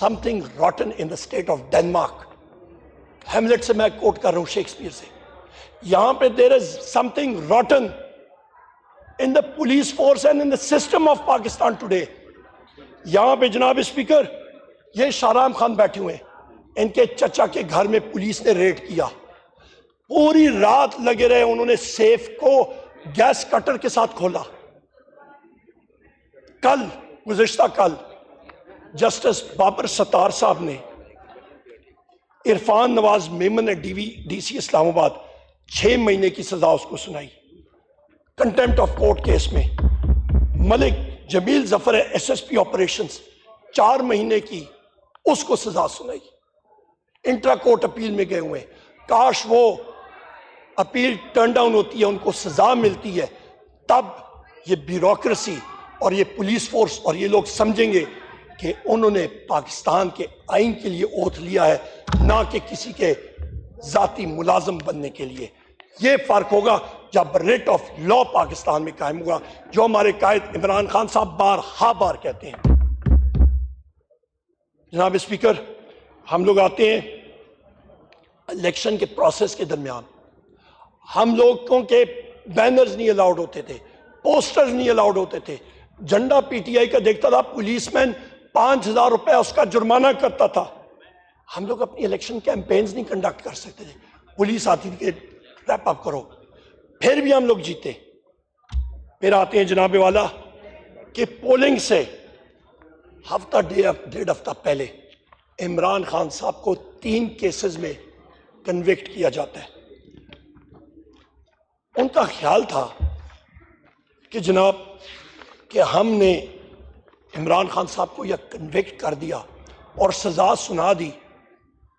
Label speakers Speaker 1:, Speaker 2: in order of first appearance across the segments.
Speaker 1: something rotten in the state of Denmark. Hamlet سے میں کوٹ کر رہا ہوں شیکسپیئر سے. یہاں پہ there is something rotten in the police force and in the system of Pakistan today. یہاں پہ جناب اسپیکر یہ شارام خان بیٹھے ہوئے ہیں, ان کے چچا کے گھر میں پولیس نے ریڈ کیا, پوری رات لگے رہے, انہوں نے سیف کو گیس کٹر کے ساتھ کھولا. کل گزشتہ کل جسٹس بابر ستار صاحب نے عرفان نواز میمن نے ڈی سی اسلام آباد 6 مہینے کی سزا اس کو سنائی کنٹیمپٹ آف کورٹ کیس میں. ملک جمیل ظفر ایس ایس پی آپریشنز 4 مہینے کی اس کو سزا سنائی. انٹرا کورٹ اپیل میں گئے ہوئے, کاش وہ اپیل ٹرن ڈاؤن ہوتی ہے, ان کو سزا ملتی ہے, تب یہ بیوروکریسی اور یہ پولیس فورس اور یہ لوگ سمجھیں گے کہ انہوں نے پاکستان کے آئین کے لیے اوتھ لیا ہے, نہ کہ کسی کے ذاتی ملازم بننے کے لیے. یہ فرق ہوگا جب ریٹ آف لا پاکستان میں قائم ہوگا, جو ہمارے قائد عمران خان صاحب بار کہتے ہیں. جناب اسپیکر, ہم لوگ آتے ہیں الیکشن کے پروسیس کے درمیان, ہم لوگوں کے بینرز نہیں الاؤڈ ہوتے تھے, پوسٹرز نہیں الاؤڈ ہوتے تھے. جھنڈا پی ٹی آئی کا دیکھتا تھا, پولیس مین 5,000 روپے اس کا جرمانہ کرتا تھا. ہم لوگ اپنی الیکشن کیمپینز نہیں کنڈکٹ کر سکتے تھے. پولیس آتی تھی کہ ریپ اپ کرو, پھر بھی ہم لوگ جیتے. پھر آتے ہیں جناب والا کہ پولنگ سے ہفتہ ڈیڑھ ہفتہ پہلے عمران خان صاحب کو 3 کیسز میں کنوکٹ کیا جاتا ہے. ان کا خیال تھا کہ جناب کہ ہم نے عمران خان صاحب کو یہ کنوکٹ کر دیا اور سزا سنا دی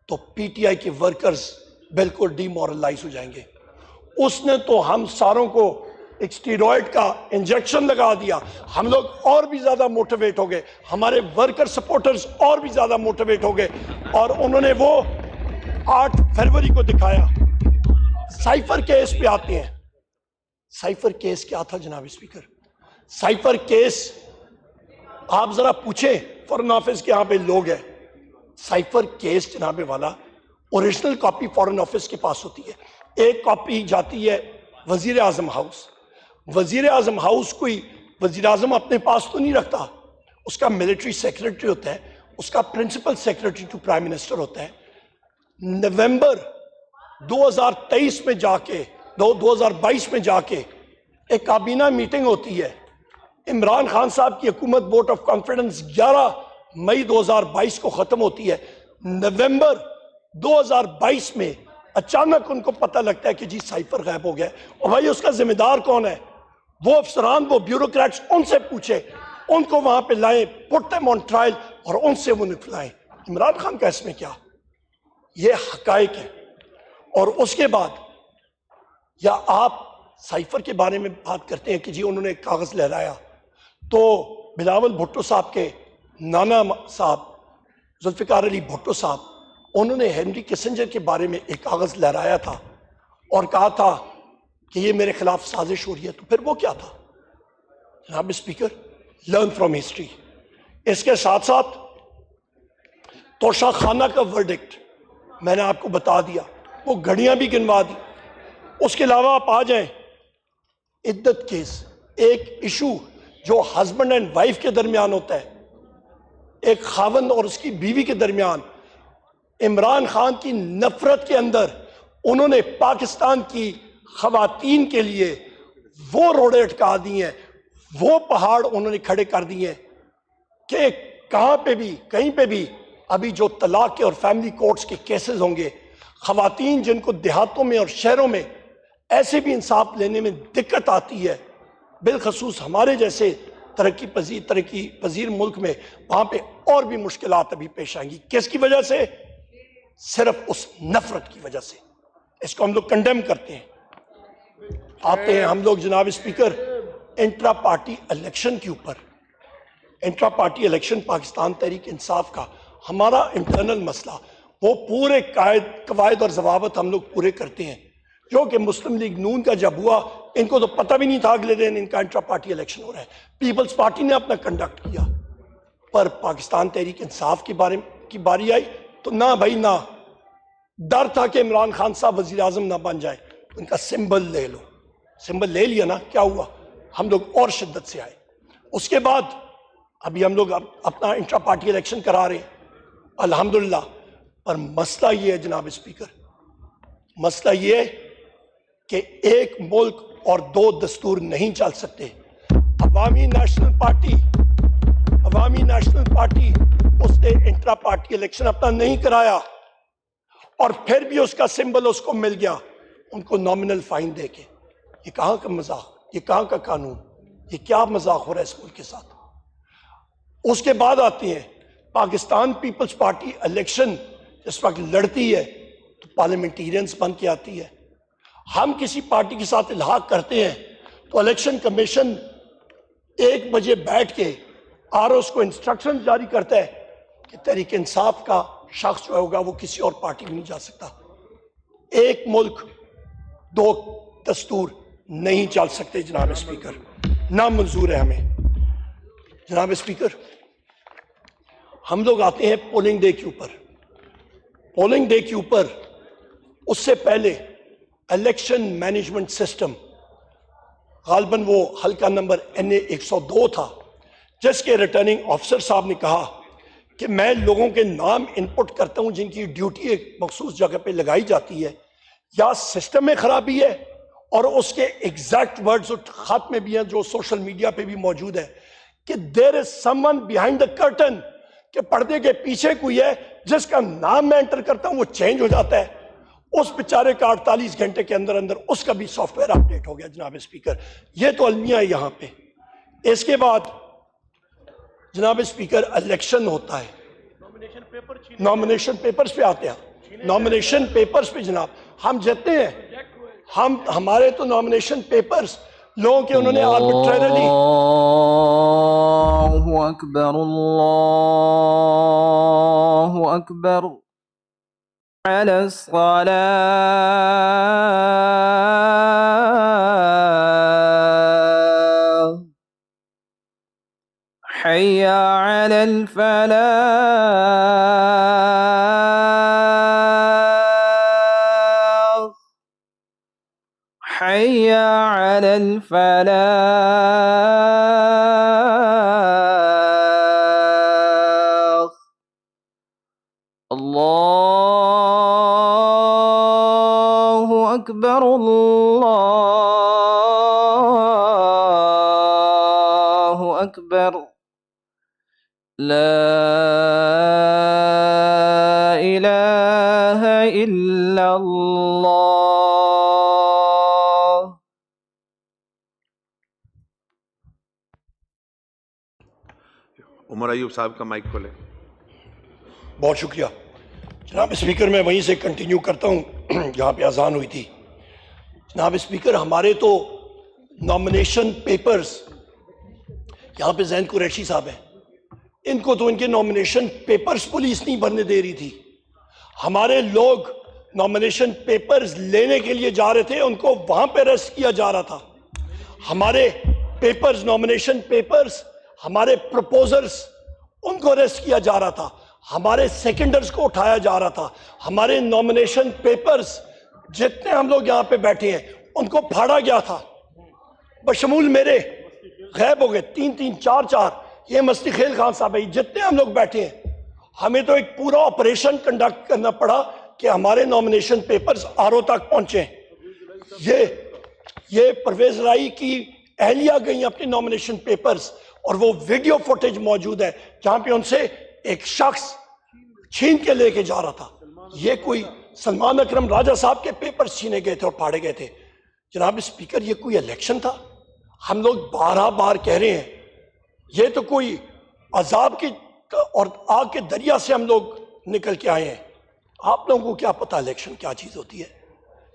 Speaker 1: تو پی ٹی آئی کے ورکرز بالکل ڈی مورلائز ہو جائیں گے. اس نے تو ہم ساروں کو ایک اسٹیرائڈ کا انجیکشن لگا دیا, ہم لوگ اور بھی زیادہ موٹیویٹ ہو گئے, ہمارے ورکر سپورٹرز اور بھی زیادہ موٹیویٹ ہو گئے, اور انہوں نے وہ 8 فروری کو دکھایا. سائفر کیس پہ آتے ہیں. سائفر کیس کیا تھا جناب اسپیکر؟ سائفر کیس آپ ذرا پوچھیں فورن آفس کے یہاں پہ لوگ ہیں. سائفر کیس جناب والا اوریجنل کاپی فورن آفس کے پاس ہوتی ہے, ایک کاپی جاتی ہے وزیر اعظم ہاؤس. وزیر اعظم ہاؤس کوئی وزیر اعظم اپنے پاس تو نہیں رکھتا, اس کا ملٹری سیکریٹری ہوتا ہے, اس کا principal secretary to prime minister ہوتا ہے. نومبر 2023 میں جا کے 2022 میں جا کے ایک کابینہ میٹنگ ہوتی ہے. عمران خان صاحب کی حکومت ووٹ آف کانفیڈنس 11 مئی 2022 کو ختم ہوتی ہے. نومبر 2022 میں اچانک ان کو پتہ لگتا ہے کہ جی سائفر غائب ہو گیا. اور بھائی اس کا ذمہ دار کون ہے؟ وہ افسران, وہ بیوروکریٹس, ان سے پوچھے, ان کو وہاں پہ لائیں, پٹ دیم آن ٹرائل, اور ان سے وہ نکلائیں. عمران خان کا اس میں کیا؟ یہ حقائق ہے. اور اس کے بعد یا آپ سائفر کے بارے میں بات کرتے ہیں کہ جی انہوں نے کاغذ لہرایا, تو بلاول بھٹو صاحب کے نانا صاحب ذوالفقار علی بھٹو صاحب, انہوں نے ہنری کسنجر کے بارے میں ایک کاغذ لہرایا تھا اور کہا تھا کہ یہ میرے خلاف سازش ہو رہی ہے. تو پھر وہ کیا تھا جناب اسپیکر؟ Learn from history. اس کے ساتھ ساتھ توشہ خانہ کا ورڈکٹ میں نے آپ کو بتا دیا, وہ گھڑیاں بھی گنوا دی. اس کے علاوہ آپ آ جائیں عدت کیس, ایک ایشو جو ہسبینڈ اینڈ وائف کے درمیان ہوتا ہے, ایک خاوند اور اس کی بیوی کے درمیان. عمران خان کی نفرت کے اندر انہوں نے پاکستان کی خواتین کے لیے وہ روڑے اٹکا دی ہیں, وہ پہاڑ انہوں نے کھڑے کر دیے ہیں کہ کہاں پہ بھی کہیں پہ بھی ابھی جو طلاق کے اور فیملی کورٹس کے کیسز ہوں گے, خواتین جن کو دیہاتوں میں اور شہروں میں ایسے بھی انصاف لینے میں دقت آتی ہے, بالخصوص ہمارے جیسے ترقی پذیر ملک میں, وہاں پہ اور بھی مشکلات ابھی پیش آئیں گی. کس کی وجہ سے؟ صرف اس نفرت کی وجہ سے. اس کو ہم لوگ کنڈیم کرتے ہیں. آتے ہیں ہم لوگ جناب اسپیکر انٹرا پارٹی الیکشن کے اوپر. Intra party election Pakistan Tehreek Insaf کا ہمارا انٹرنل مسئلہ, وہ پورے قواعد اور ضوابط ہم لوگ پورے کرتے ہیں, جو کہ مسلم لیگ نون کا جب ہوا ان کو تو پتہ بھی نہیں تھا اگلے دن ان کا انٹرا پارٹی الیکشن ہو رہا ہے. پیپلز پارٹی نے اپنا کنڈکٹ کیا. پر پاکستان تحریک انصاف کی باری آئی تو نہ بھائی نہ، ڈر تھا کہ عمران خان صاحب وزیر اعظم نہ بن جائے، ان کا سمبل لے لو، سمبل لے لیا نا، کیا ہوا؟ ہم لوگ اور شدت سے آئے۔ اس کے بعد ابھی ہم لوگ اپنا انٹرا پارٹی الیکشن کرا رہے ہیں الحمدللہ، پر مسئلہ یہ ہے جناب اسپیکر، مسئلہ یہ ہے کہ ایک ملک اور دو دستور نہیں چل سکتے۔ عوامی نیشنل پارٹی اس نے انٹرا پارٹی الیکشن اپنا نہیں کرایا اور پھر بھی اس کا سمبل اس کو مل گیا، ان کو نامنل فائن دے کے۔ یہ کہاں کا مذاق، یہ کہاں کا قانون، یہ کیا مذاق ہو رہا ہے اس ملک کے ساتھ؟ اس کے بعد آتی ہیں پاکستان پیپلز پارٹی الیکشن اس وقت لڑتی ہے تو پارلیمنٹیرینز بن کے آتی ہے۔ ہم کسی پارٹی کے ساتھ الحاق کرتے ہیں تو الیکشن کمیشن 1 بجے بیٹھ کے آر اوز کو انسٹرکشن جاری کرتا ہے کہ تحریک انصاف کا شخص جو ہوگا وہ کسی اور پارٹی میں نہیں جا سکتا۔ ایک ملک دو دستور نہیں چل سکتے جناب اسپیکر، نہ منظور ہے ہمیں۔ جناب اسپیکر، ہم لوگ آتے ہیں پولنگ ڈے کے اوپر۔ پولنگ ڈے کے اوپر اس سے پہلے الیکشن مینجمنٹ سسٹم، غالباً وہ حلقہ نمبر NA 102 تھا، جس کے ریٹرننگ آفیسر صاحب نے کہا کہ میں لوگوں کے نام انپٹ کرتا ہوں جن کی ڈیوٹی ایک مخصوص جگہ پہ لگائی جاتی ہے، یا سسٹم میں خرابی ہے، اور اس کے ایگزیکٹ ورڈز خط میں بھی ہیں جو سوشل میڈیا پہ بھی موجود ہے کہ there is someone behind the curtain, کہ پردے کے پیچھے کوئی ہے جس کا نام میں انٹر کرتا ہوں وہ چینج ہو جاتا ہے۔ اس بیچارے کا 48 گھنٹے کے اندر اندر اس کا بھی سافٹ ویئر اپڈیٹ ہو گیا جناب اسپیکر۔ یہ تو المیہ ہے یہاں پہ۔ اس کے بعد جناب اسپیکر الیکشن ہوتا ہے، نامنیشن پیپرز پہ آتے ہیں، نامنیشن پیپرز پہ جناب ہم جتنے ہیں، ہمارے تو نامنیشن پیپرز لوگوں کے انہوں نے آربیٹریرلی
Speaker 2: اللہ اکبر اللہ اکبر علی الصلاة حی علی الفلاح حی علی الفلاح اللہ اکبر اللہ اکبر لا الہ الا اللہ۔
Speaker 3: عمر ایوب صاحب کا مائک کھولے۔
Speaker 1: بہت شکریہ جناب اسپیکر، میں وہیں سے کنٹینیو کرتا ہوں جہاں پہ اذان ہوئی تھی۔ جناب اسپیکر، ہمارے تو نامنیشن پیپرز، یہاں پہ زین قریشی صاحب ہیں، ان کو تو ان کے نامنیشن پیپرز پولیس نہیں بھرنے دے رہی تھی۔ ہمارے لوگ نامنیشن پیپرز لینے کے لیے جا رہے تھے، ان کو وہاں پہ ارسٹ کیا جا رہا تھا۔ ہمارے پیپرز، نامنیشن پیپرز، ہمارے پروپوزرز، ان کو ارسٹ کیا جا رہا تھا، ہمارے سیکنڈرز کو اٹھایا جا رہا تھا، ہمارے نامنیشن پیپرز جتنے ہم لوگ یہاں پہ بیٹھے ہیں ان کو پھاڑا گیا تھا، بشمول میرے غائب ہو گئے، 3 4 یہ مستی خیل خان صاحب ہے، جتنے ہم لوگ بیٹھے ہیں، ہمیں تو ایک پورا آپریشن کنڈکٹ کرنا پڑا کہ ہمارے نامنیشن پیپرز RO تک پہنچے۔ یہ پرویز رائی کی اہلیہ گئی اپنے نامنیشن پیپرز، اور وہ ویڈیو فوٹیج موجود ہے جہاں پہ ان سے ایک شخص چھین کے لے کے جا رہا تھا۔ یہ کوئی سلمان اکرم راجہ صاحب کے پیپرز چھینے گئے تھے اور پھاڑے گئے تھے۔ جناب اسپیکر، یہ کوئی الیکشن تھا؟ ہم لوگ بار کہہ رہے ہیں یہ تو کوئی عذاب کی اور آگ کے دریا سے ہم لوگ نکل کے آئے ہیں۔ آپ لوگوں کو کیا پتا الیکشن کیا چیز ہوتی ہے؟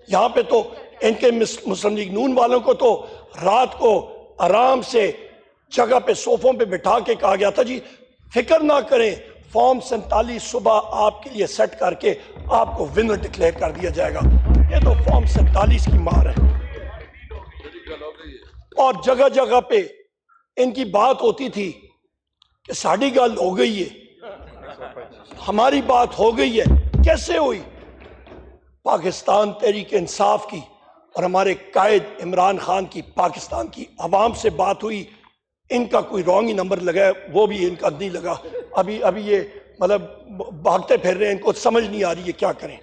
Speaker 1: یہاں پہ تو ان کے مسلم لیگ نون والوں کو تو رات کو آرام سے جگہ پہ صوفوں پہ بٹھا کے کہا گیا تھا جی فکر نہ کریں، فارم 47 صبح آپ کے لیے سیٹ کر کے آپ کو ونر ڈکلیئر کر دیا جائے گا۔ یہ تو فارم 47 کی مار ہے۔ اور جگہ جگہ پہ ان کی بات ہوتی تھی کہ ساڑی گل ہو گئی ہے، ہماری بات ہو گئی ہے. کیسے ہوئی؟ پاکستان تحریک انصاف کی اور ہمارے قائد عمران خان کی پاکستان کی عوام سے بات ہوئی. ان کا کوئی رانگ ہی نمبر لگا ہے، وہ بھی ان کا نہیں لگا. ابھی یہ مطلب بھاگتے پھر رہے ہیں، ان کو سمجھ نہیں آ رہی ہے کیا کریں.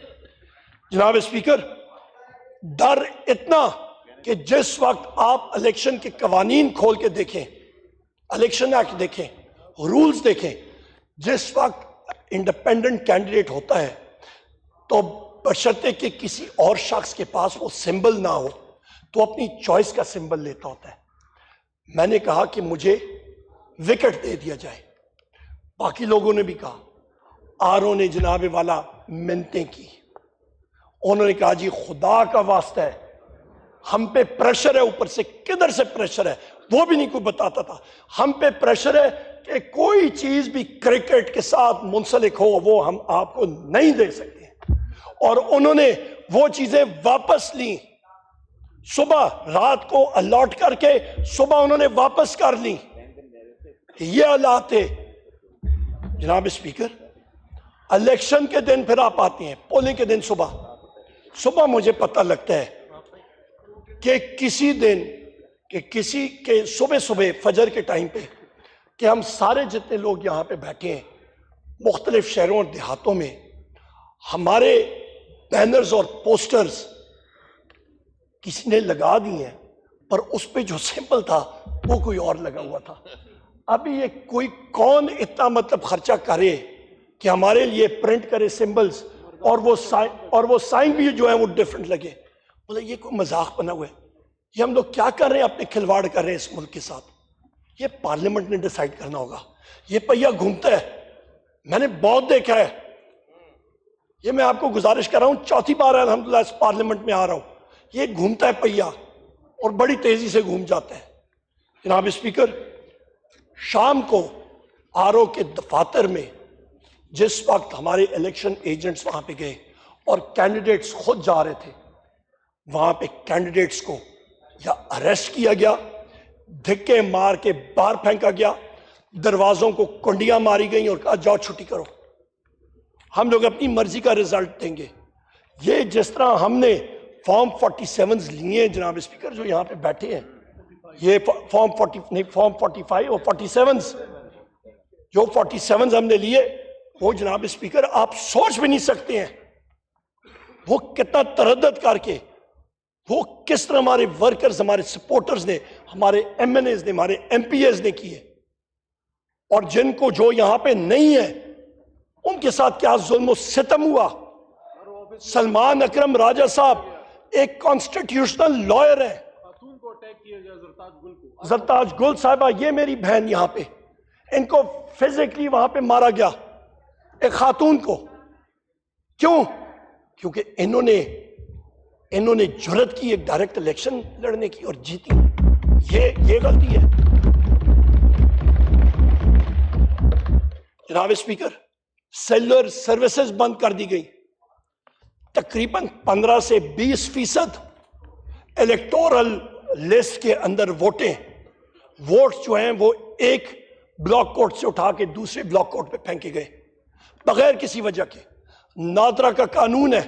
Speaker 1: جناب اسپیکر، ڈر اتنا کہ جس وقت آپ الیکشن کے قوانین کھول کے دیکھیں، الیکشن ایکٹ دیکھیں، رولز دیکھیں، جس وقت انڈیپینڈنٹ کینڈیڈیٹ ہوتا ہے تو بشرطے کہ کسی اور شخص کے پاس وہ سمبل نہ ہو تو اپنی چوائس کا سمبل لیتا ہوتا ہے. میں نے کہا کہ مجھے وکٹ دے دیا جائے. باقی لوگوں نے بھی کہا. آرو نے جناب والا منتیں کی. انہوں نے کہا جی خدا کا واسطہ ہے، ہم پہ پریشر ہے. اوپر سے کدھر سے پریشر ہے وہ بھی نہیں کوئی بتاتا تھا. ہم پہ پریشر ہے کہ کوئی چیز بھی کرکٹ کے ساتھ منسلک ہو وہ ہم آپ کو نہیں دے سکتے. اور انہوں نے وہ چیزیں واپس لیں. صبح رات کو الاٹ کر کے صبح انہوں نے واپس کر لیں. یہ حالات ہے. جناب اسپیکر، الیکشن کے دن پھر آپ آتے ہیں، پولنگ کے دن صبح مجھے پتہ لگتا ہے کہ کسی دن کہ کسی کے صبح فجر کے ٹائم پہ کہ ہم سارے جتنے لوگ یہاں پہ بیٹھے ہیں مختلف شہروں اور دیہاتوں میں، ہمارے بینرز اور پوسٹرز کسی نے لگا دی ہیں، پر اس پہ جو سمبل تھا وہ کوئی اور لگا ہوا تھا. ابھی یہ کوئی کون اتنا مطلب خرچہ کرے کہ ہمارے لیے پرنٹ کرے سمبلز اور وہ سائن بھی جو ہے وہ ڈیفرنٹ لگے. بولے یہ کوئی مذاق بنا ہوا ہے. یہ ہم لوگ کیا کر رہے ہیں؟ اپنے کھلواڑ کر رہے ہیں اس ملک کے ساتھ. یہ پارلیمنٹ نے ڈیسائیڈ کرنا ہوگا. یہ پہیہ گھومتا ہے، میں نے بہت دیکھا ہے. یہ میں آپ کو گزارش کر رہا ہوں، چوتھی بار الحمدللہ اس پارلیمنٹ میں آ رہا ہوں. یہ گھومتا ہے پہیہ اور بڑی تیزی سے گھوم جاتا ہے. جناب اسپیکر، شام کو آرو کے دفاتر میں جس وقت ہمارے الیکشن ایجنٹس وہاں پہ گئے اور کینڈیڈیٹس خود جا رہے تھے، وہاں پہ کینڈیڈیٹس کو یا اریسٹ کیا گیا، دھکے مار کے باہر پھینکا گیا، دروازوں کو کنڈیاں ماری گئیں اور کہا جاؤ چھٹی کرو، ہم لوگ اپنی مرضی کا رزلٹ دیں گے. یہ جس طرح ہم نے فارم 47 لیے ہیں جناب اسپیکر، جو یہاں پہ بیٹھے ہیں، یہ فارم 45 اور 47 جو 47 ہم نے لیے، وہ جناب اسپیکر آپ سوچ بھی نہیں سکتے ہیں وہ کتنا تردد کر کے، وہ کس طرح ہمارے ورکرز، ہمارے سپورٹرز نے، ہمارے ایم این ایز نے، ہمارے ایم پی ایز نے کیے. اور جن کو جو یہاں پہ نہیں ہے ان کے ساتھ کیا ظلم و ستم ہوا. سلمان اکرم راجہ صاحب ایک کانسٹیٹیوشنل لائر ہے. زرتاج گل صاحبہ، یہ میری بہن یہاں پہ، ان کو فزیکلی وہاں پہ مارا گیا، ایک خاتون کو. کیوں؟ کیونکہ انہوں نے جرت کی ایک ڈائریکٹ الیکشن لڑنے کی اور جیتی. یہ غلطی ہے. جناب اسپیکر، سیلر سروسز بند کر دی گئی. تقریباً 15 سے 20% الیکٹورل لسٹ کے اندر ووٹس جو ہیں وہ ایک بلاک کوٹ سے اٹھا کے دوسرے بلاک کوٹ پہ پھینکے گئے بغیر کسی وجہ کے. نادرا کا قانون ہے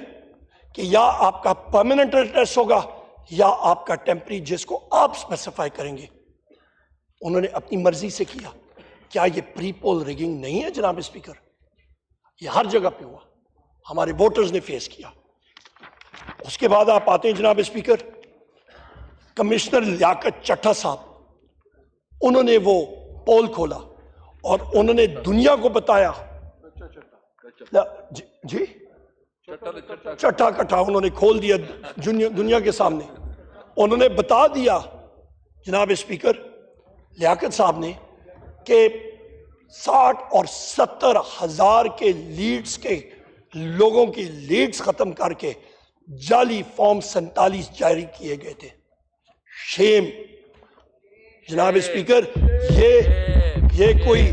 Speaker 1: کہ یا آپ کا پرماننٹ ایڈریس ہوگا یا آپ کا ٹیمپری، جس کو آپ اسپیسیفائی کریں گے. انہوں نے اپنی مرضی سے کیا. کیا یہ پری پول ریگنگ نہیں ہے جناب اسپیکر؟ یہ ہر جگہ پہ ہوا، ہمارے ووٹرز نے فیس کیا. اس کے بعد آپ آتے ہیں جناب اسپیکر، کمشنر لیاقت چٹھا صاحب، انہوں نے وہ پول کھولا اور انہوں نے دنیا کو بتایا. جی چٹھا کٹھا انہوں نے کھول دیا دنیا کے سامنے. انہوں نے بتا دیا جناب اسپیکر لیاقت صاحب نے کہ 60 اور 70 ہزار کے لیڈز کے لوگوں کی لیڈز ختم کر کے جعلی فارم 47 جاری کیے گئے تھے. شیم جناب اسپیکر، یہ کوئی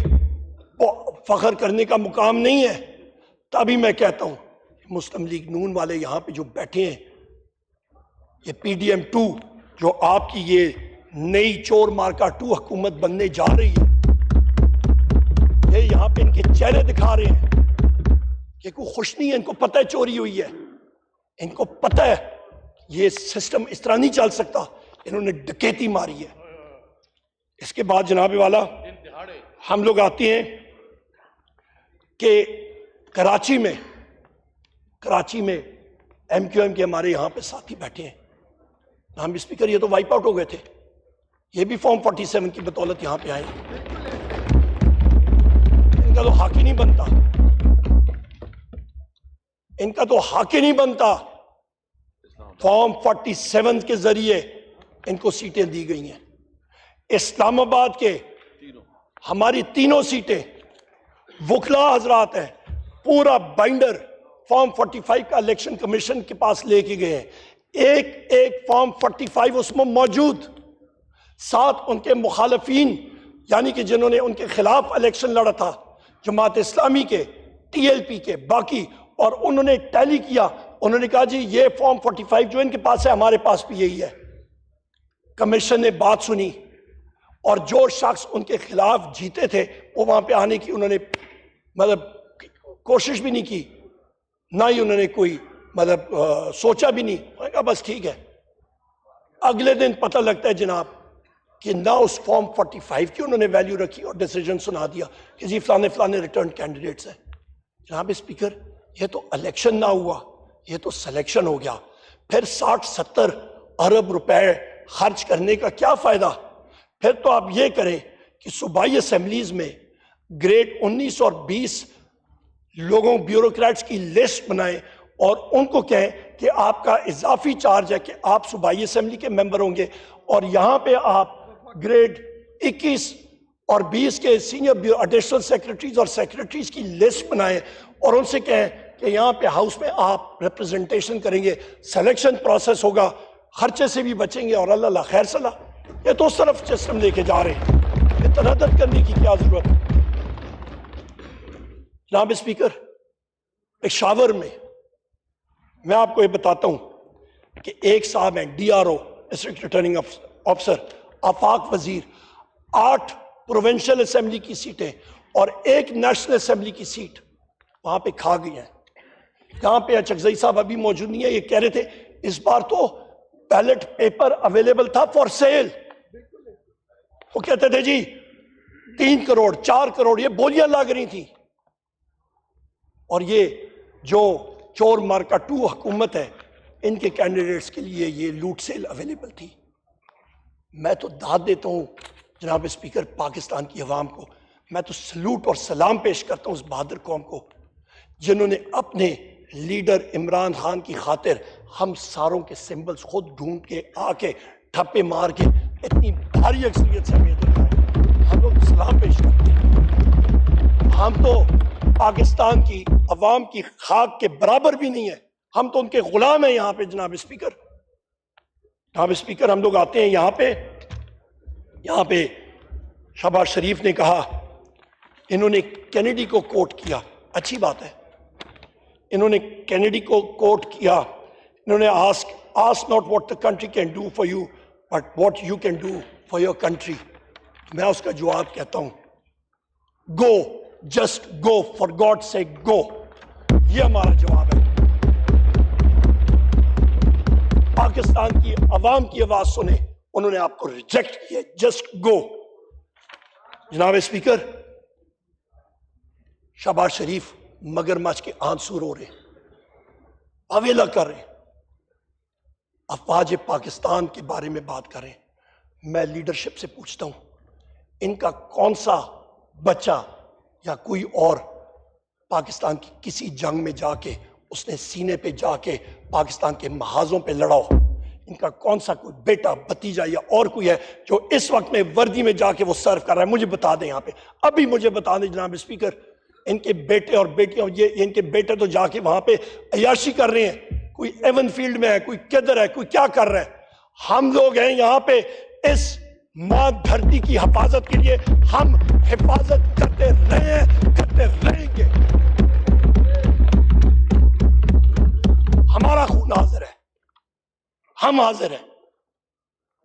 Speaker 1: فخر کرنے کا مقام نہیں ہے. تبھی میں کہتا ہوں مسلم لیگ نون والے یہاں پہ جو بیٹھے ہیں، یہ پی ڈی ایم 2 جو آپ کی یہ نئی چور مارکا 2 حکومت بننے جا رہی ہے، آپ ان کے چہرے دکھا رہے ہیں کہ کوئی خوش نہیں ہے، ان کو پتہ ہے چوری ہوئی ہے، ان کو پتہ ہے یہ سسٹم اس طرح نہیں چل سکتا، انہوں نے ڈکیتی ماری ہے۔ اس کے بعد جناب والا ہم لوگ آتے ہیں کہ کراچی میں ایم کیو ایم کے ہمارے یہاں پہ ساتھی بیٹھے ہیں، نام اسپیکر یہ تو وائپ آؤٹ ہو گئے تھے، یہ بھی فارم 47 کی بدولت یہاں پہ آئے، ان کا تو حق ہی نہیں بنتا، ان کا تو حق ہی نہیں بنتا۔ فارم 47 کے ذریعے ان کو سیٹیں دی گئی ہیں۔ اسلام آباد کے ہماری تینوں سیٹیں وکلا حضرات ہیں، پورا بائنڈر فارم 45 کا الیکشن کمیشن کے پاس لے کے گئے ہیں، ایک فارم 45 اس میں موجود، ساتھ ان کے مخالفین یعنی کہ جنہوں نے ان کے خلاف الیکشن لڑا تھا، جماعت اسلامی کے، ٹی ایل پی کے، باقی، اور انہوں نے ٹیلی کیا، انہوں نے کہا جی یہ فارم 45 جو ان کے پاس ہے ہمارے پاس بھی یہی ہے۔ کمیشن نے بات سنی اور جو شخص ان کے خلاف جیتے تھے وہ وہاں پہ آنے کی انہوں نے کوشش بھی نہیں کی، نہ ہی انہوں نے کوئی سوچا بھی نہیں، انہوں نے کہا بس ٹھیک ہے۔ اگلے دن پتہ لگتا ہے جناب کہ نہ اس فارم 45 کی انہوں نے ویلیو رکھی اور ڈیسیجن سنا دیا کہ جی فلانے ریٹرن کینڈیڈیٹس ہیں۔ جناب اسپیکر یہ تو الیکشن نہ ہوا، یہ تو سلیکشن ہو گیا، پھر 60-70 ارب روپے خرچ کرنے کا کیا فائدہ؟ پھر تو آپ یہ کریں کہ صوبائی اسمبلیز میں گریڈ 19 اور 20 لوگوں بیوروکریٹس کی لسٹ بنائیں اور ان کو کہیں کہ آپ کا اضافی چارج ہے کہ آپ صوبائی اسمبلی کے ممبر ہوں گے، اور یہاں پہ آپ گریڈ 21 اور 20 کے سینئر ایڈیشنل سیکرٹریز اور سیکرٹریز کی لسٹ بنائیں اور ان سے کہیں کہ یہاں پہ ہاؤس میں آپ ریپرزنٹیشن کریں گے، سلیکشن پروسیس ہوگا، خرچے سے بھی بچیں گے، اور اللہ خیر صلاح۔ یہ تو اس طرف سسٹم لے کے جا رہے ہیں، یہ تردد کرنے کی کیا ضرورت ہے؟ جناب اسپیکر پشاور میں آپ کو یہ بتاتا ہوں کہ ایک صاحب ہیں D R O district returning officer Afaq Wazir, 8 provincial assembly کی سیٹیں اور 1 نیشنل اسمبلی کی سیٹ وہاں پہ کھا گئی ہیں۔ یہاں پہ چکزئی صاحب ابھی موجود نہیں ہے، یہ کہہ رہے تھے اس بار تو بیلٹ پیپر اویلیبل تھا فار سیل، وہ کہتے تھے جی 3 کروڑ 4 کروڑ یہ بولیاں لگ رہی تھیں، اور یہ جو چور مارکا 2 حکومت ہے ان کے کینڈیڈیٹس کے لیے یہ لوٹ سیل اویلیبل تھی۔ میں تو داد دیتا ہوں جناب اسپیکر پاکستان کی عوام کو، میں تو سلوٹ اور سلام پیش کرتا ہوں اس بہادر قوم کو جنہوں نے اپنے لیڈر عمران خان کی خاطر ہم ساروں کے سمبلز خود ڈھونڈ کے آ کے ٹھپے مار کے اتنی بھاری اکثریت سے ہمیں دکھائے، ہم لوگ سلام پیش کرتے ہیں۔ ہم تو پاکستان کی عوام کی خاک کے برابر بھی نہیں ہے، ہم تو ان کے غلام ہیں یہاں پہ جناب اسپیکر۔ جناب اسپیکر ہم لوگ آتے ہیں یہاں پہ شہباز شریف نے کہا، انہوں نے کینیڈی کو کوٹ کیا، اچھی بات ہے، انہوں نے کینیڈی کو کوٹ کیا، انہوں نے ask not what the country can do for you but what you can do for your country۔ میں اس کا جواب کہتا ہوں go, just go, for God's sake go، یہ ہمارا جواب ہے۔ پاکستان کی عوام کی آواز سنیں، انہوں نے آپ کو ریجیکٹ کیا، جسٹ گو۔ جناب اسپیکر شہباز شریف مگرمچھ کے آنسو رو رہے، اویلا کر رہے، افواج پاکستان کے بارے میں بات کر رہے ہیں۔ میں لیڈرشپ سے پوچھتا ہوں ان کا کون سا بچہ یا کوئی اور پاکستان کی کسی جنگ میں جا کے اس نے سینے پہ جا کے پاکستان کے محاذوں پہ لڑا ہو؟ ان کا کون سا کوئی بیٹا بھتیجا یا اور کوئی ہے جو اس وقت میں وردی میں جا کے وہ سرو کر رہا ہے؟ مجھے بتا دیں، یہاں پہ ابھی مجھے بتا دیں جناب اسپیکر، ان کے بیٹے اور بیٹیاں، یہ ان کے بیٹے تو جا کے وہاں پہ عیاشی کر رہے ہیں، کوئی ایون فیلڈ میں ہے، کوئی کدھر ہے، کوئی کیا کر رہا ہے۔ ہم لوگ ہیں یہاں پہ اس ماں دھرتی کی حفاظت کے لیے، ہم حفاظت کرتے رہے ہیں، کرتے رہیں گے۔ ہمارا خون حاضر ہے، ہم حاضر ہیں،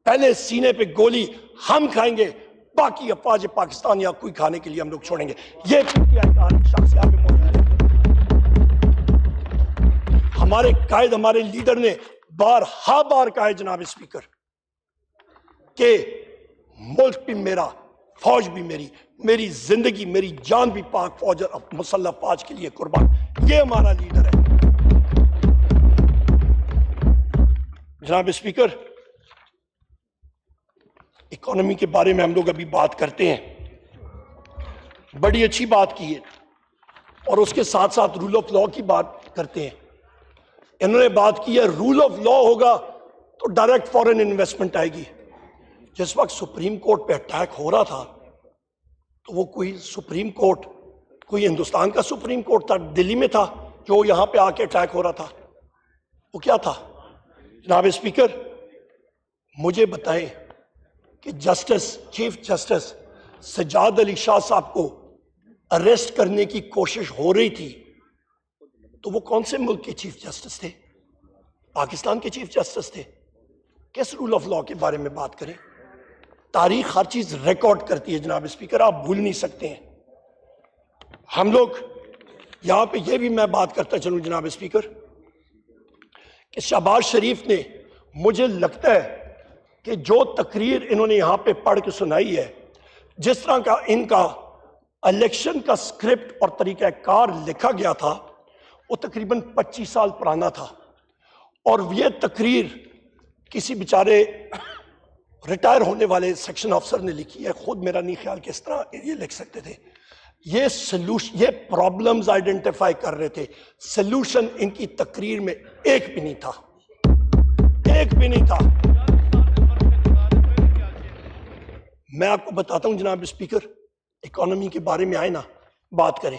Speaker 1: پہلے سینے پہ گولی ہم کھائیں گے، باقی افواج پاکستان یا کوئی کھانے کے لیے ہم لوگ چھوڑیں گے. یہ PTI کا شخص یہاں پہ موجود ہے. ہمارے قائد ہمارے لیڈر نے بار کہا ہے جناب اسپیکر کہ ملک بھی میرا، فوج بھی میری زندگی میری جان بھی پاک فوج اور مسلح فوج کے لیے قربان. یہ ہمارا لیڈر ہے. جناب اسپیکر، اکانومی کے بارے میں ہم لوگ ابھی بات کرتے ہیں، بڑی اچھی بات کی ہے، اور اس کے ساتھ ساتھ رول آف لا کی بات کرتے ہیں. انہوں نے بات کی ہے رول آف لا ہوگا تو ڈائریکٹ فورن انویسٹمنٹ آئے گی. جس وقت سپریم کورٹ پہ اٹیک ہو رہا تھا تو وہ کوئی سپریم کورٹ کوئی ہندوستان کا سپریم کورٹ تھا، دلی میں تھا جو یہاں پہ آ کے اٹیک ہو رہا تھا؟ وہ کیا تھا؟ جناب اسپیکر مجھے بتائیں کہ چیف جسٹس سجاد علی شاہ صاحب کو اریسٹ کرنے کی کوشش ہو رہی تھی تو وہ کون سے ملک کے چیف جسٹس تھے؟ پاکستان کے چیف جسٹس تھے. کس رول آف لا کے بارے میں بات کریں؟ تاریخ ہر چیز ریکارڈ کرتی ہے جناب اسپیکر، آپ بھول نہیں سکتے ہیں. ہم لوگ یہاں پہ یہ بھی میں بات کرتا چلوں جناب اسپیکر کہ شہباز شریف نے، مجھے لگتا ہے کہ جو تقریر انہوں نے یہاں پہ پڑھ کے سنائی ہے، جس طرح کا ان کا الیکشن کا سکرپٹ اور طریقہ کار لکھا گیا تھا وہ تقریباً 25 سال پرانا تھا. اور یہ تقریر کسی بیچارے ریٹائر ہونے والے سیکشن آفسر نے لکھی ہے. خود میرا نہیں خیال کہ اس طرح یہ لکھ سکتے تھے. یہ پرابلمز آئیڈینٹیفائی کر رہے تھے. سلوشن ان کی تقریر میں ایک بھی نہیں تھا. میں آپ کو بتاتا ہوں جناب اسپیکر، اکانومی کے بارے میں آئے نا بات کریں.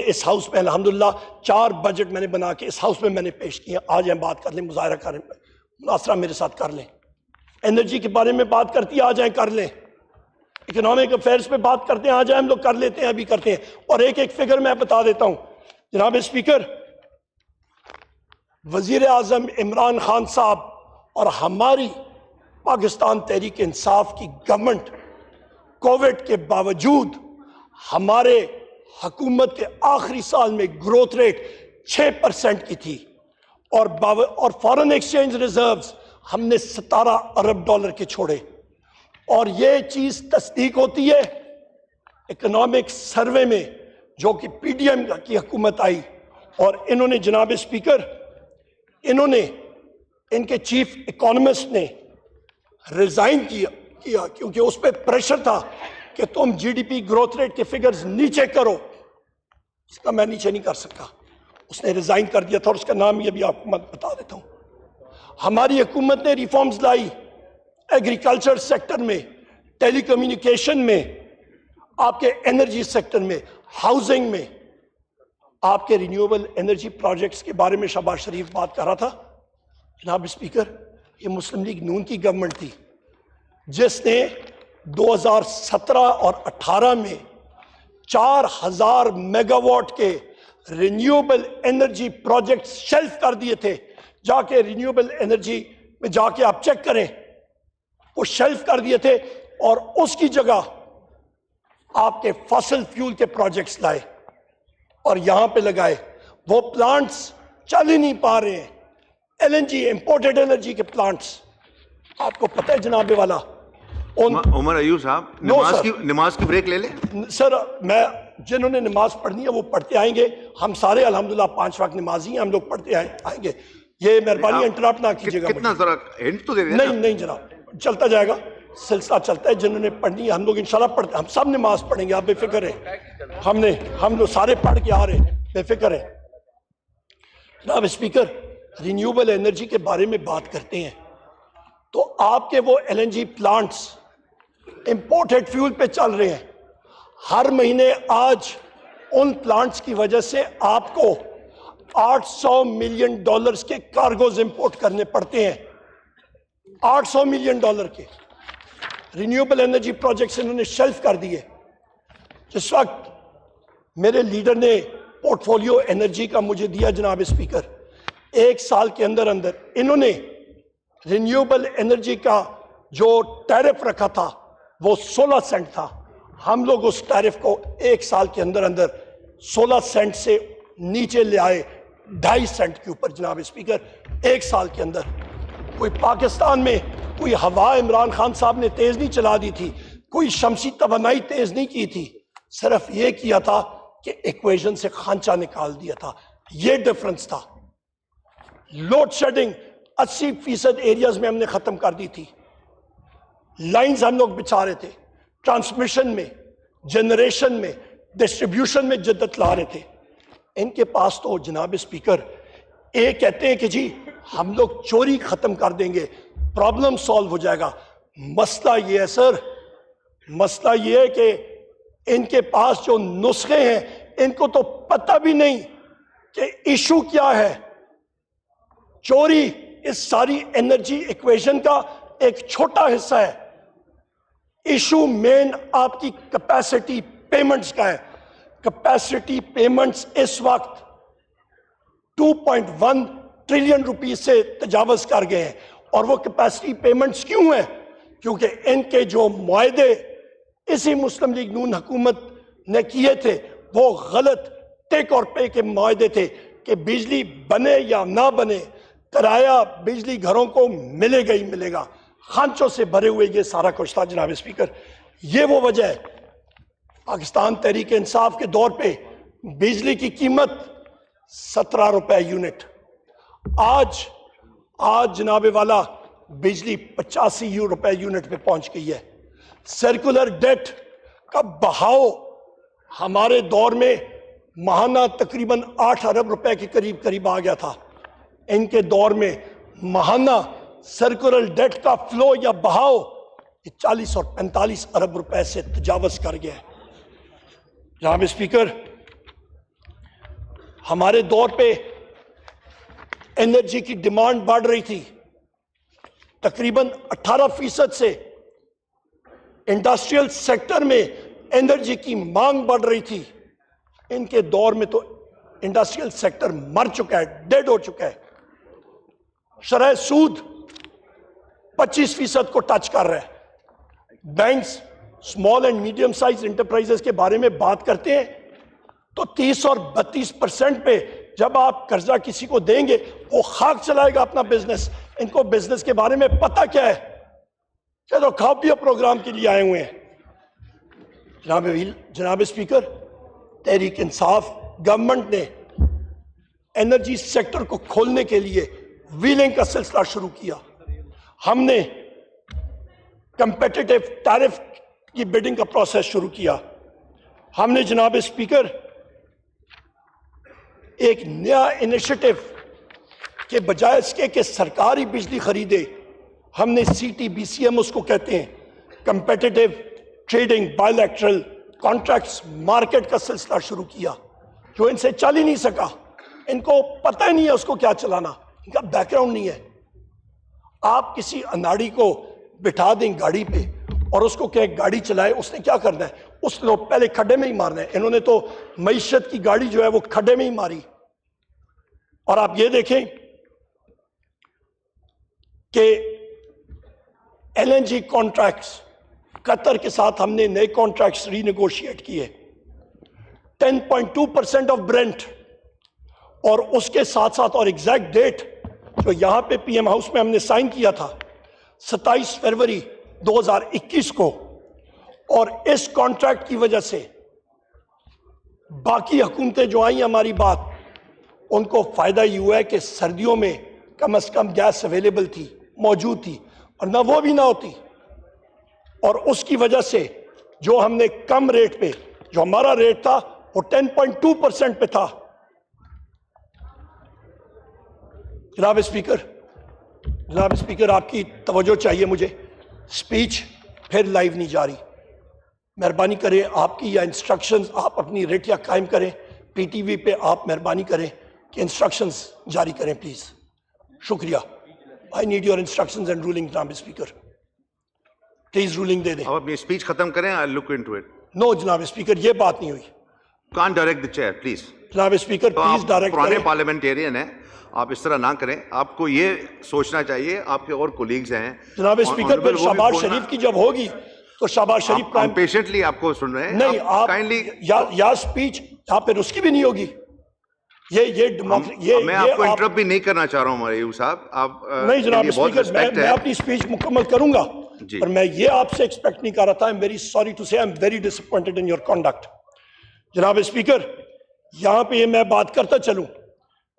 Speaker 1: اس ہاؤس میں الحمدللہ 4 بجٹ میں نے بنا کے اس ہاؤس میں نے پیش کیا. آج ہم بات کر لیں، مظاہرہ کریں، مناظرہ میرے ساتھ کر لیں. انرجی کے بارے میں بات کرتی ہے، آ جائیں کر لیں. اکنامک افیئرس پہ بات کرتے ہیں، آ جائیں ہم لوگ کر لیتے ہیں، ابھی کرتے ہیں. اور ایک فگر میں بتا دیتا ہوں جناب اسپیکر. وزیر اعظم عمران خان صاحب اور ہماری پاکستان تحریک انصاف کی گورنمنٹ کووڈ کے باوجود ہمارے حکومت کے آخری سال میں گروتھ ریٹ 6% کی تھی، اور فارن ایکسچینج ریزروز ہم نے 17 ارب ڈالر کے چھوڑے. اور یہ چیز تصدیق ہوتی ہے اکنامک سروے میں جو کہ PDM کی حکومت آئی، اور انہوں نے جناب اسپیکر ان کے چیف اکانومسٹ نے ریزائن کیا کیونکہ اس پہ پریشر تھا کہ تم GDP گروتھ ریٹ کے فگرز نیچے کرو. اس کا میں نیچے نہیں کر سکتا. اس نے ریزائن کر دیا تھا، اور اس کا نام یہ بھی آپ کو میں بتا دیتا ہوں. ہماری حکومت نے ریفارمز لائی ایگریکلچر سیکٹر میں، ٹیلی کمیونیکیشن میں، آپ کے انرجی سیکٹر میں، ہاؤسنگ میں. آپ کے رینیوبل انرجی پروجیکٹس کے بارے میں شہباز شریف بات کر رہا تھا. جناب اسپیکر یہ مسلم لیگ نون کی گورنمنٹ تھی جس نے 2017 اور 18 میں 4000 میگا واٹ کے رینیوبل انرجی پروجیکٹس شیلف کر دیے تھے. جا کے رینیوبل انرجی میں جا کے آپ چیک کریں، وہ شیلف کر دیے تھے، اور اس کی جگہ آپ کے فاسل فیول کے پروجیکٹس لائے اور یہاں پہ لگائے. وہ پلانٹس چل ہی نہیں پا رہے ہیں. LNG امپورٹڈ انرجی کے پلانٹس، آپ کو پتہ ہے جناب والا.
Speaker 3: عمر ایوب صاحب نماز کی بریک لے لیں
Speaker 1: سر. میں جنہوں نے نماز پڑھنی ہے وہ پڑھتے آئیں گے. ہم سارے الحمدللہ 5 وقت نمازی ہیں، ہم لوگ پڑھتے آئیں گے. یہ مہربانی انٹرپٹ نہ کیجیے گا.
Speaker 3: کتنا ذرا ہنٹ تو دے دیں.
Speaker 1: نہیں جناب، چلتا جائے گا، سلسلہ چلتا ہے. جنہوں نے پڑھنی ہے ہم لوگ انشاءاللہ پڑھتے، ہم سب نماز پڑھیں گے، آپ بے فکر ہیں. ہم لوگ سارے پڑھ کے آ رہے ہیں، بے فکر ہیں. جناب اسپیکر رینیوبل انرجی کے بارے میں بات کرتے ہیں تو آپ کے وہ LNG پلانٹس امپورٹڈ فیول پہ چل رہے ہیں. ہر مہینے آج ان پلانٹس کی وجہ سے آپ کو $800 ملین کے کارگوز امپورٹ کرنے پڑتے ہیں. $800 ملین کے رینیوبل انرجی پروجیکٹس انہوں نے شیلف کر دیے. جس وقت میرے لیڈر نے پورٹ فولیو انرجی کا مجھے دیا جناب اسپیکر، 1 سال کے اندر انہوں نے رینیوبل انرجی کا جو ٹیرف رکھا تھا وہ 16 سینٹ تھا. ہم لوگ اس ٹیرف کو ایک سال کے اندر اندر 16 سینٹ سے نیچے لے آئے 2.5 سینٹ کے اوپر. جناب اسپیکر, ایک سال کے اندر کوئی پاکستان میں کوئی ہوا عمران خان صاحب نے تیز نہیں چلا دی تھی, کوئی شمسی توانائی تیز نہیں کی تھی, صرف یہ کیا تھا کہ ایکویژن سے خانچہ نکال دیا تھا. یہ ڈفرنس تھا. لوڈ شیڈنگ 80% ایریاز میں ہم نے ختم کر دی تھی. لائنز ہم لوگ بچھا رہے تھے, ٹرانسمیشن میں, جنریشن میں, ڈسٹریبیوشن میں جدت لا رہے تھے. ان کے پاس تو جناب اسپیکر ایک کہتے ہیں کہ جی ہم لوگ چوری ختم کر دیں گے, پرابلم سالو ہو جائے گا. مسئلہ یہ ہے سر, مسئلہ یہ ہے کہ ان کے پاس جو نسخے ہیں ان کو تو پتہ بھی نہیں کہ ایشو کیا ہے. چوری اس ساری انرجی ایکویشن کا ایک چھوٹا حصہ ہے. ایشو مین آپ کی کیپیسٹی پیمنٹس کا ہے. کیپیسٹی پیمنٹس اس وقت 2.1 ٹریلین روپیز سے تجاوز کر گئے ہیں. اور وہ کیپیسٹی پیمنٹس کیوں ہیں؟ کیونکہ ان کے جو معاہدے اسی مسلم لیگ نون حکومت نے کیے تھے وہ غلط ٹیک اور پے کے معاہدے تھے کہ بجلی بنے یا نہ بنے, کرایہ بجلی گھروں کو ملے گا ہی ملے گا. خانچوں سے بھرے ہوئے یہ سارا کچھ تھا. جناب اسپیکر, یہ وہ وجہ ہے پاکستان تحریک انصاف کے دور پہ بجلی کی قیمت 17 روپے یونٹ, آج جناب والا بجلی 85 روپے یونٹ پہ پہنچ گئی ہے. سرکولر ڈیٹ کا بہاؤ ہمارے دور میں ماہانہ تقریباً 8 ارب روپے کے قریب آ گیا تھا. ان کے دور میں ماہانہ سرکولر ڈیٹ کا فلو یا بہاؤ 40 اور 45 ارب روپے سے تجاوز کر گیا ہے. جناب اسپیکر, ہمارے دور پہ انرجی کی ڈیمانڈ بڑھ رہی تھی تقریباً 18% سے. انڈسٹریل سیکٹر میں انرجی کی مانگ بڑھ رہی تھی. ان کے دور میں تو انڈسٹریل سیکٹر مر چکا ہے, ڈیڈ ہو چکا ہے. شرح سود 25% کو ٹچ کر رہا ہے. Banks small and medium size enterprises کے بارے میں بات کرتے ہیں تو 30 اور 32% پہ جب آپ قرضہ کسی کو دیں گے وہ خاک چلائے گا اپنا بزنس. ان کو بزنس کے بارے میں پتہ کیا ہے؟ کہ تو کھاؤ پیو پروگرام کے لیے آئے ہوئے ہیں. جناب اسپیکر, تحریک انصاف گورنمنٹ نے انرجی سیکٹر کو کھولنے کے لیے ویلنگ کا سلسلہ شروع کیا. ہم نے کمپیٹیٹو ٹیرف کی بڈنگ کا پروسیس شروع کیا. ہم نے جناب اسپیکر ایک نیا انیشیٹو کے بجائے اس کے کہ سرکاری بجلی خریدے, ہم نے CTBCM اس کو کہتے ہیں, competitive trading bilateral contracts market کا سلسلہ شروع کیا جو ان سے چل ہی نہیں سکا. ان کو پتہ ہی نہیں ہے اس کو کیا چلانا, ان کا بیک گراؤنڈ نہیں ہے. آپ کسی اناڑی کو بٹھا دیں گاڑی پہ اور اس کو کہ گاڑی چلائے, اس نے کیا کرنا ہے؟ اس نے پہلے کھڈے میں ہی مارنا ہے. انہوں نے تو معیشت کی گاڑی جو ہے وہ کھڈے میں ہی ماری. اور آپ یہ دیکھیں کہ LNG کانٹریکٹس قطر کے ساتھ ہم نے نئے کانٹریکٹس ری نیگوشیٹ کیے 10.2% آف برینٹ, اور اس کے ساتھ ساتھ اور ایگزیکٹ ڈیٹ جو یہاں پہ PM ہاؤس میں ہم نے سائن کیا تھا 27 فروری 2021 کو. اور اس کانٹریکٹ کی وجہ سے باقی حکومتیں جو آئیں ہماری بات ان کو فائدہ یہ ہوا ہے کہ سردیوں میں کم از کم گیس اویلیبل تھی, موجود تھی, اور نہ وہ بھی نہ ہوتی. اور اس کی وجہ سے جو ہم نے کم ریٹ پہ, جو ہمارا ریٹ تھا وہ 10.2% پہ تھا. جناب اسپیکر آپ کی توجہ چاہیے مجھے. سپیچ پھر لائیو نہیں جاری, مہربانی کریں آپ کی یا انسٹرکشنز آپ اپنی ریٹیا قائم کریں. PTV پہ آپ مہربانی کریں کہ انسٹرکشنز جاری کریں پلیز. شکریہ. I need your instructions and ruling, جناب اسپیکر. پلیز رولنگ دے دیں.
Speaker 3: آپ اپنی اسپیچ ختم کریں. I'll look into it.
Speaker 1: نو جناب اسپیکر, یہ بات نہیں ہوئی.
Speaker 3: Can't direct the chair, please.
Speaker 1: جناب اسپیکر پلیز ڈائریکٹ
Speaker 3: پرانے
Speaker 1: کریں.
Speaker 3: پارلیمنٹیرین ہیں, آپ اس طرح نہ کریں. آپ کو یہ سوچنا چاہیے آپ کے اور کولیگز ہیں.
Speaker 1: جناب اسپیکر پھر شہباز شریف کی جب ہوگی تو شہباز شریف
Speaker 3: ہم
Speaker 1: پرائم
Speaker 3: پیشنٹلی آپ کو سن رہے ہیں.
Speaker 1: نہیں آپ
Speaker 3: کائنڈلی
Speaker 1: یا اسپیچ یہاں پہ اس کی بھی نہیں ہوگی.
Speaker 3: میں آپ کو انٹرپٹ بھی نہیں کرنا چاہ رہا ہوں عمر ایوب صاحب. آپ
Speaker 1: نہیں جناب اسپیکر, میں اپنی اسپیچ مکمل کروں گا, پر میں یہ آپ سے ایکسپیکٹ نہیں کر رہا تھا. I'm very sorry to say I'm very disappointed in your conduct. جناب اسپیکر, یہاں پہ یہ میں بات کرتا چلوں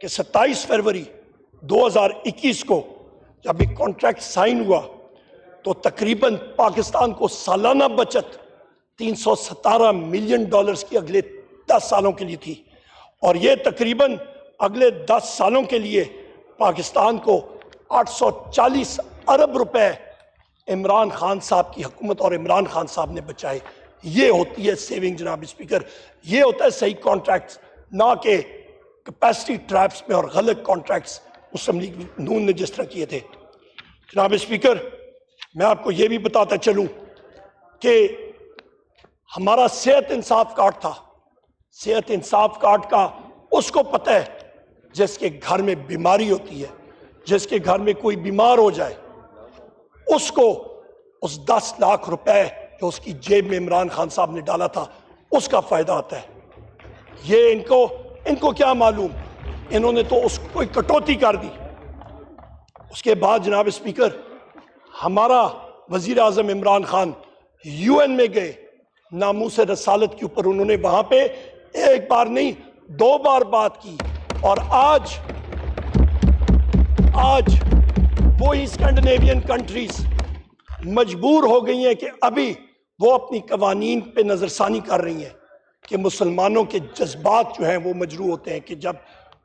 Speaker 1: کہ 27 فروری 2021 کو جب یہ کانٹریکٹ سائن ہوا تو تقریباً پاکستان کو سالانہ بچت $317 ملین کی اگلے 10 سالوں کے لیے تھی, اور یہ تقریباً اگلے 10 سالوں کے لیے پاکستان کو 840 ارب روپے عمران خان صاحب کی حکومت اور عمران خان صاحب نے بچائے. یہ ہوتی ہے سیونگ جناب اسپیکر, یہ ہوتا ہے صحیح کانٹریکٹس, نہ کہ کیپیسٹی ٹریپس میں اور غلط کانٹریکٹس مسلم لیگ نون نے جس طرح کیے تھے. جناب اسپیکر, میں آپ کو یہ بھی بتاتا چلوں کہ ہمارا صحت انصاف کارڈ تھا. صحت انصاف کارڈ کا اس کو پتہ ہے جس کے گھر میں بیماری ہوتی ہے, جس کے گھر میں کوئی بیمار ہو جائے, اس کو اس 10 لاکھ روپے جو اس کی جیب میں عمران خان صاحب نے ڈالا تھا اس کا فائدہ آتا ہے. یہ ان کو کیا معلوم, انہوں نے تو اس کو کٹوتی کر دی. اس کے بعد جناب اسپیکر, ہمارا وزیر اعظم عمران خان UN میں گئے, ناموس رسالت کے اوپر انہوں نے وہاں پہ ایک بار نہیں 2 بار بات کی, اور آج وہی اسکینڈینیوین کنٹریز مجبور ہو گئی ہیں کہ ابھی وہ اپنی قوانین پہ نظر ثانی کر رہی ہیں کہ مسلمانوں کے جذبات جو ہیں وہ مجروح ہوتے ہیں, کہ جب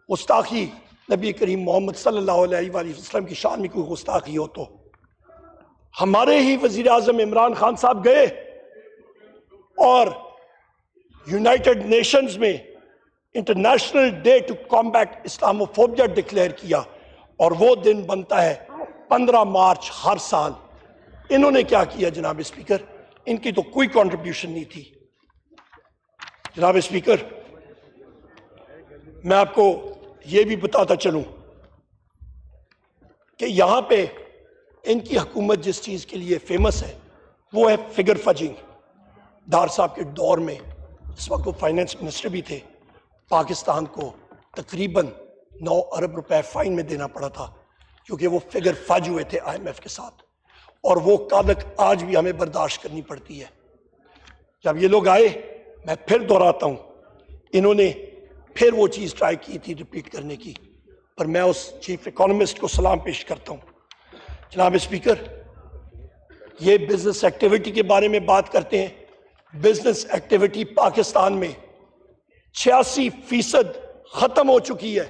Speaker 1: گستاخی نبی کریم محمد صلی اللہ علیہ وآلہ وسلم کی شان میں کوئی گستاخی ہو. تو ہمارے ہی وزیر اعظم عمران خان صاحب گئے اور یونائٹڈ نیشنز میں international day to combat Islamophobia declare کیا, اور وہ دن بنتا ہے 15 مارچ ہر سال. انہوں نے کیا کیا جناب اسپیکر, ان کی تو کوئی کنٹریبیوشن نہیں تھی. جناب اسپیکر, میں آپ کو یہ بھی بتاتا چلوں کہ یہاں پہ ان کی حکومت جس چیز کے لیے فیمس ہے وہ ہے فگر فجنگ. ڈار صاحب کے دور میں اس وقت وہ فائنینس منسٹر بھی تھے, پاکستان کو تقریباً 9 ارب روپے فائن میں دینا پڑا تھا کیونکہ وہ فگر فج ہوئے تھے IMF کے ساتھ, اور وہ کالک آج بھی ہمیں برداشت کرنی پڑتی ہے. جب یہ لوگ آئے, میں پھر دہراتا ہوں, انہوں نے پھر وہ چیز ٹرائی کی تھی ریپیٹ کرنے کی, پر میں اس چیف اکانومسٹ کو سلام پیش کرتا ہوں. جناب اسپیکر, یہ بزنس ایکٹیویٹی کے بارے میں بات کرتے ہیں. بزنس ایکٹیویٹی پاکستان میں 86% ختم ہو چکی ہے.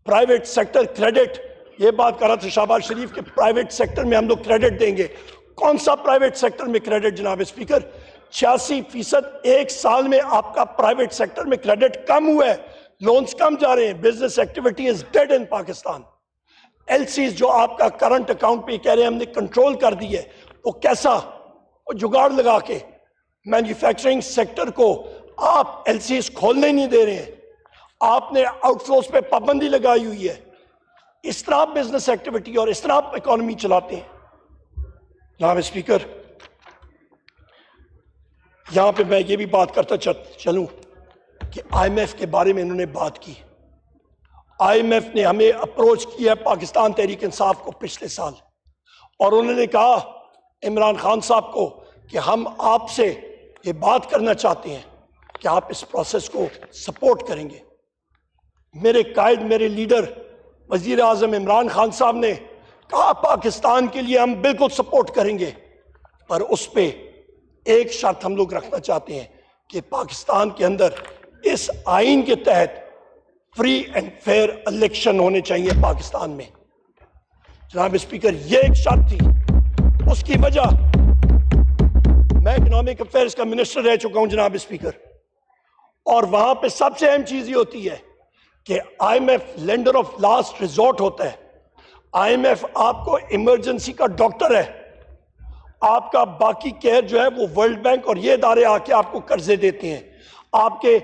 Speaker 1: پرائیویٹ سیکٹر کریڈٹ, یہ بات کر رہا تھا شہباز شریف کہ پرائیویٹ سیکٹر میں ہم لوگ کریڈٹ دیں گے. کون سا پرائیویٹ سیکٹر میں کریڈٹ جناب اسپیکر؟ 86% ایک سال میں آپ کا پرائیویٹ سیکٹر میں کریڈٹ کم ہوا ہے, لونز کم جا رہے ہیں. Business activity is dead in Pakistan. LCs جو آپ کا کرنٹ اکاؤنٹ پہ کہہ رہے ہیں ہم نے کنٹرول کر دی ہے, وہ کیسا, وہ جگاڑ لگا کے مینوفیکچرنگ سیکٹر کو آپ LCs کھولنے نہیں دے رہے ہیں, آپ نے آؤٹ فلوز پہ پابندی لگائی ہوئی ہے. اس طرح بزنس ایکٹیویٹی اور اس طرح اکانومی چلاتے ہیں. جناب اسپیکر, یہاں پہ میں یہ بھی بات کرتا چلوں کہ IMF کے بارے میں انہوں نے بات کی. IMF نے ہمیں اپروچ کیا پاکستان تحریک انصاف کو پچھلے سال, اور انہوں نے کہا عمران خان صاحب کو کہ ہم آپ سے یہ بات کرنا چاہتے ہیں کہ آپ اس پروسیس کو سپورٹ کریں گے. میرے قائد, میرے لیڈر وزیر اعظم عمران خان صاحب نے کہا پاکستان کے لیے ہم بالکل سپورٹ کریں گے, پر اس پہ ایک شرط ہم لوگ رکھنا چاہتے ہیں کہ پاکستان کے اندر اس آئین کے تحت فری اینڈ فیئر الیکشن ہونے چاہیے پاکستان میں. جناب اسپیکر, یہ ایک شرط تھی. اس کی وجہ, میں اکنامک افیئرز کا منسٹر رہ چکا ہوں جناب اسپیکر, اور وہاں پہ سب سے اہم چیز یہ ہوتی ہے کہ IMF lander of last resort ہوتا ہے. IMF آپ کو ایمرجنسی کا ڈاکٹر ہے. آپ کا باقی کیئر جو ہے وہ ورلڈ بینک اور یہ ادارے آ کے آپ کو قرضے دیتے ہیں. آپ کے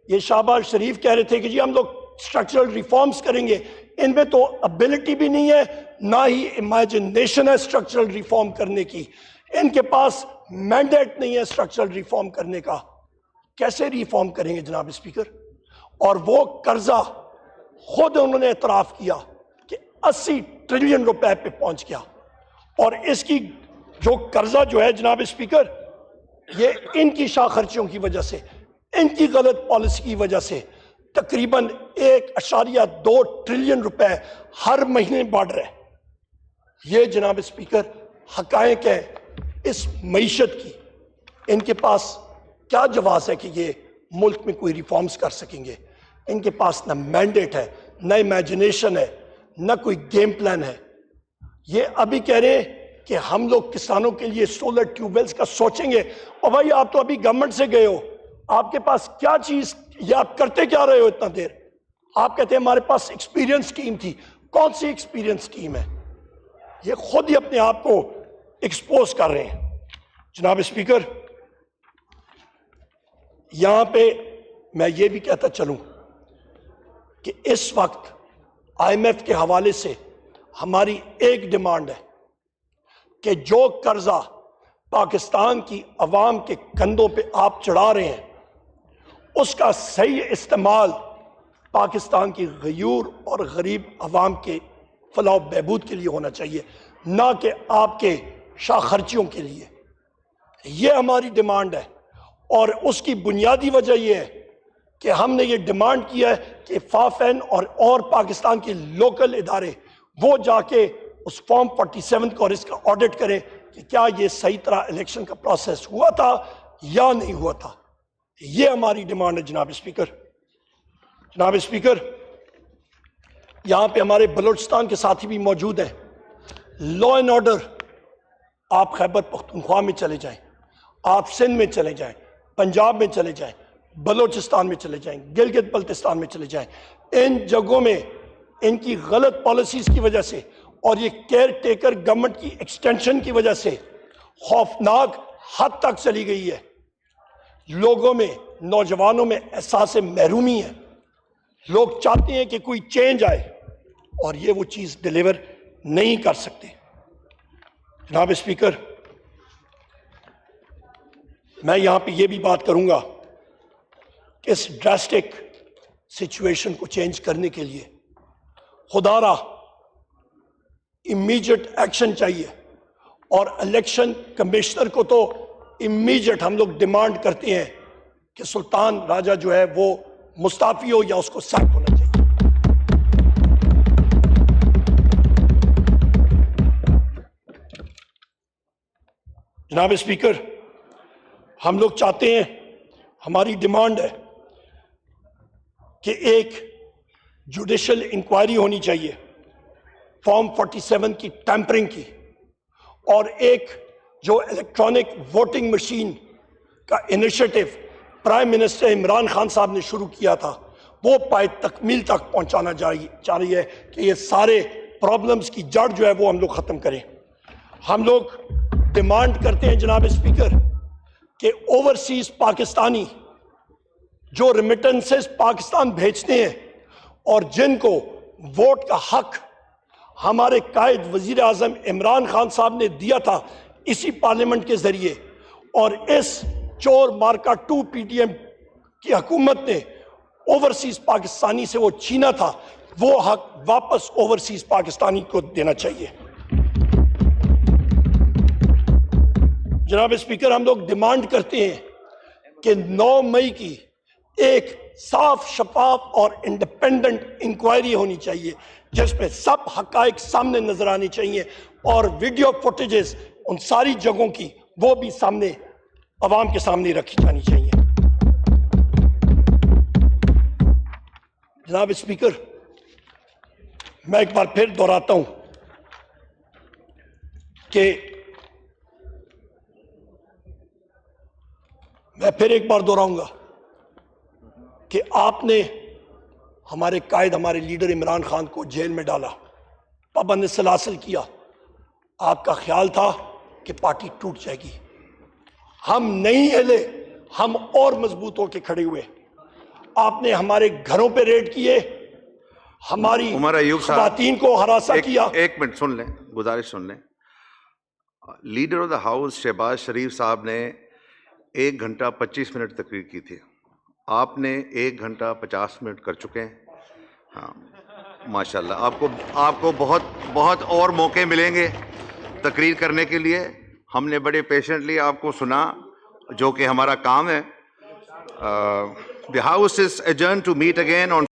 Speaker 1: یہ شہباز شریف کہہ رہے تھے کہ جی ہم لوگ اسٹرکچرل ریفارمز کریں گے, ان میں تو ابیلٹی بھی نہیں ہے, نہ ہی امیجنیشن ہے اسٹرکچرل ریفارم کرنے کی. ان کے پاس مینڈیٹ نہیں ہے اسٹرکچرل ریفارم کرنے کا، کیسے ریفارم کریں گے جناب اسپیکر؟ اور وہ قرضہ خود انہوں نے اعتراف کیا کہ 80 ٹریلین روپے پہ پہنچ گیا، اور اس کی جو قرضہ جو ہے جناب اسپیکر، یہ ان کی شاہ خرچیوں کی وجہ سے، ان کی غلط پالیسی کی وجہ سے تقریباً 1.2 ٹریلین روپے ہر مہینے بڑھ رہے ہیں۔ یہ جناب اسپیکر حقائق ہے اس معیشت کی۔ ان کے پاس کیا جواز ہے کہ یہ ملک میں کوئی ریفارمز کر سکیں گے؟ ان کے پاس نہ مینڈیٹ ہے، نہ امیجنیشن ہے، نہ کوئی گیم پلان ہے۔ یہ ابھی کہہ رہے ہیں کہ ہم لوگ کسانوں کے لیے سولر ٹیوب ویلز کا سوچیں گے، اور بھائی آپ تو ابھی گورنمنٹ سے گئے ہو، آپ کے پاس کیا چیز، یہ آپ کرتے کیا رہے ہو اتنا دیر؟ آپ کہتے ہیں ہمارے پاس ایکسپیرینس سکیم تھی۔ کون سی ایکسپیرینس سکیم ہے؟ یہ خود ہی اپنے آپ کو ایکسپوز کر رہے ہیں۔ جناب اسپیکر، یہاں پہ میں یہ بھی کہتا چلوں کہ اس وقت IMF کے حوالے سے ہماری ایک ڈیمانڈ ہے کہ جو قرضہ پاکستان کی عوام کے کندھوں پہ آپ چڑھا رہے ہیں، اس کا صحیح استعمال پاکستان کی غیور اور غریب عوام کے فلاح و بہبود کے لیے ہونا چاہیے، نہ کہ آپ کے شاہ خرچیوں کے لیے۔ یہ ہماری ڈیمانڈ ہے، اور اس کی بنیادی وجہ یہ ہے کہ ہم نے یہ ڈیمانڈ کیا ہے کہ فافین اور پاکستان کے لوکل ادارے وہ جا کے اس فارم 47 کو اور اس کا آڈٹ کریں کہ کیا یہ صحیح طرح الیکشن کا پروسیس ہوا تھا یا نہیں ہوا تھا۔ یہ ہماری ڈیمانڈ ہے جناب اسپیکر۔ جناب اسپیکر، یہاں پہ ہمارے بلوچستان کے ساتھی بھی موجود ہیں۔ لا اینڈ آرڈر، آپ خیبر پختونخوا میں چلے جائیں، آپ سندھ میں چلے جائیں، پنجاب میں چلے جائیں، بلوچستان میں چلے جائیں، گلگت بلتستان میں چلے جائیں، ان جگہوں میں ان کی غلط پالیسیز کی وجہ سے اور یہ کیئر ٹیکر گورنمنٹ کی ایکسٹینشن کی وجہ سے خوفناک حد تک چلی گئی ہے۔ لوگوں میں، نوجوانوں میں احساس محرومی ہے۔ لوگ چاہتے ہیں کہ کوئی چینج آئے، اور یہ وہ چیز ڈیلیور نہیں کر سکتے۔ جناب اسپیکر، میں یہاں پہ یہ بھی بات کروں گا کہ اس ڈراسٹک سچویشن کو چینج کرنے کے لیے خدا را امیجیٹ ایکشن چاہیے، اور الیکشن کمشنر کو تو امیجیٹ ہم لوگ ڈیمانڈ کرتے ہیں کہ سلطان راجہ جو ہے وہ مستعفی ہو یا اس کو سیک ہونا چاہیے۔ جناب اسپیکر، ہم لوگ چاہتے ہیں، ہماری ڈیمانڈ ہے کہ ایک جوڈیشل انکوائری ہونی چاہیے فارم 47 کی ٹیمپرنگ کی، اور ایک جو الیکٹرانک ووٹنگ مشین کا initiative prime minister Imran Khan صاحب نے شروع کیا تھا، وہ پائے تکمیل تک پہنچانا چاہ رہی ہے کہ یہ سارے پرابلمز کی جڑ جو ہے وہ ہم لوگ ختم کریں۔ ہم لوگ ڈیمانڈ کرتے ہیں جناب اسپیکر کہ اوورسیز پاکستانی جو ریمیٹنسز پاکستان بھیجتے ہیں اور جن کو ووٹ کا حق ہمارے قائد وزیر اعظم عمران خان صاحب نے دیا تھا اسی پارلیمنٹ کے ذریعے، اور اس چور مارکا 2 پی ٹی ایم کی حکومت نے اوورسیز پاکستانی سے وہ چھینا تھا، وہ حق واپس اوورسیز پاکستانی کو دینا چاہیے۔ جناب اسپیکر، ہم لوگ ڈیمانڈ کرتے ہیں کہ 9 مئی کی ایک صاف، شفاف اور انڈیپینڈنٹ انکوائری ہونی چاہیے، جس پہ سب حقائق سامنے نظر آنی چاہیے، اور ویڈیو فوٹیجز ان ساری جگہوں کی وہ بھی سامنے، عوام کے سامنے رکھی جانی چاہیے۔ جناب اسپیکر، میں ایک بار پھر دہراتا ہوں کہ میں پھر ایک بار دہراؤں گا کہ آپ نے ہمارے قائد، ہمارے لیڈر عمران خان کو جیل میں ڈالا، پابند سلاسل کیا۔ آپ کا خیال تھا کہ پارٹی ٹوٹ جائے گی، ہم نہیں ہلے، ہم اور مضبوط ہو کے کھڑے ہوئے۔ آپ نے ہمارے گھروں پہ ریڈ کیے، ہماری
Speaker 3: عمر ایوب صاحب
Speaker 1: خواتین کو ہراساں کیا۔
Speaker 3: ایک منٹ سن لیں، گزارش سن لیں۔ Leader of the house Shahbaz Sharif صاحب نے 1 گھنٹہ 25 منٹ تقریر کی تھی. آپ نے 1 گھنٹہ 50 منٹ کر چکے ہیں. ہاں ماشاء اللہ. آپ کو بہت بہت اور موقع ملیں گے تقریر کرنے کے لیے. ہم نے بڑے پیشنٹلی آپ کو سنا, جو کہ ہمارا کام ہے. The house is adjourned to meet again on